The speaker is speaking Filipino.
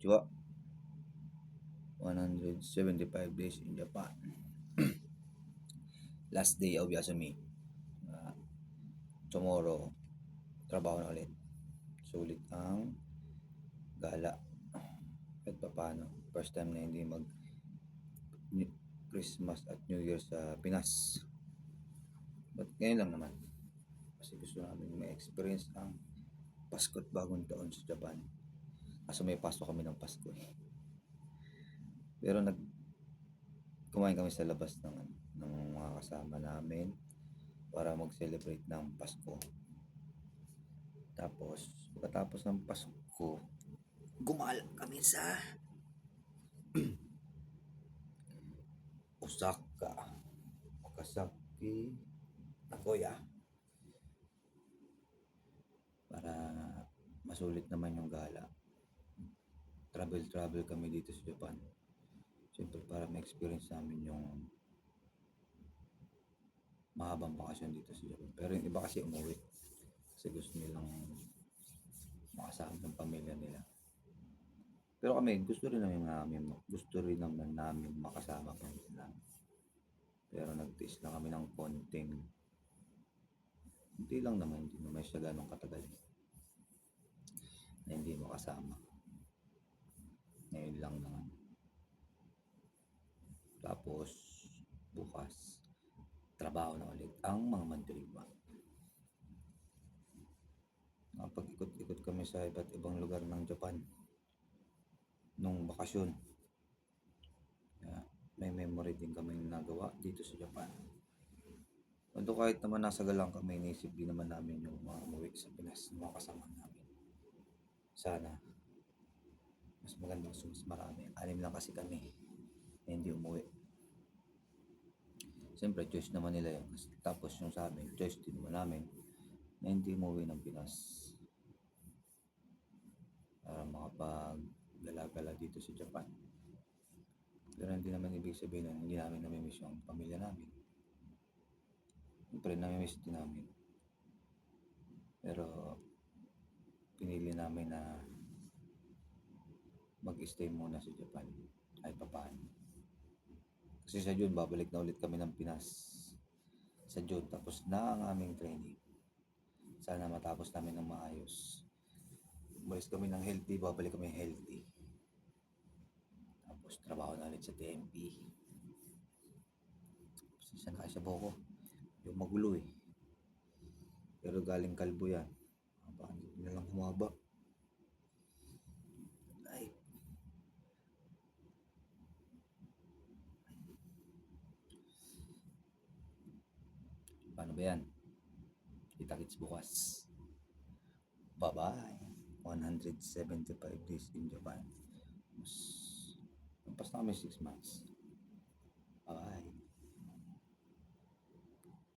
konnichiwa. 175 days in Japan. Last day of Yasumi. Tomorrow, trabaho na ulit. Sulit ang gala. Kahit pa paano. First time na hindi mag Christmas at New Year sa Pinas. But ngayon lang naman. Kasi gusto namin ma-experience ang Pasko at Bagong Taon sa Japan. Kaso may pasok kami ng Pasko eh. Pero kumain kami sa labas ng mga kasama namin para mag-celebrate ng Pasko. Tapos, pagkatapos ng Pasko, gumala kami sa Osaka, Okazaki, Nagoya para masulit naman yung gala. Travel kami dito sa Japan. Siyempre para ma-experience namin yung mahabang bakasyon dito sa Japan. Pero yung iba kasi umuwi kasi gusto nilang makasama ng pamilya nila. Pero kami gusto rin naman namin makasama pamilya namin. Pero nagtiis lang kami ng hindi lang naman, hindi naman siya ganong katagal na hindi makasama. Ngayon lang naman. Tapos bukas trabaho na ulit ang mga mandiriwa. Nakapag-ikot-ikot kami sa iba't ibang lugar ng Japan nung bakasyon. Kaya may memory din kami nagawa dito sa Japan. Although kahit naman nasa galang kami, naisip din naman namin yung mga umuwi sa Pinas na mga kasama namin. Sana mas magandang mas marami. 6 lang kasi kami na hindi umuwi. Siyempre, choice naman nila yun. Tapos yung sa amin, choice din naman namin na hindi umuwi ng Pinas. Para makapag-gala-gala dito sa Japan. Pero hindi naman ibig sabihin na hindi namin namimiss yung pamilya namin. Siyempre, namimiss din namin. Pero, pinili namin na mag-stay muna sa Japan kahit papaano. Kasi sa June, babalik na ulit kami ng Pinas. Sa June, tapos na ang aming training. Sana matapos namin ng maayos. Umalis kami ng healthy, babalik kami healthy. Tapos trabaho na ulit sa TMP. Pasensya na kayo sa buhok ko. Yung magulo eh. Pero galing kalbo yan. Hindi na lang humaba. Ay. Paano ba yan? Kita-kits bukas. Bye-bye. 175 days in Japan. Mas na kami 6 months.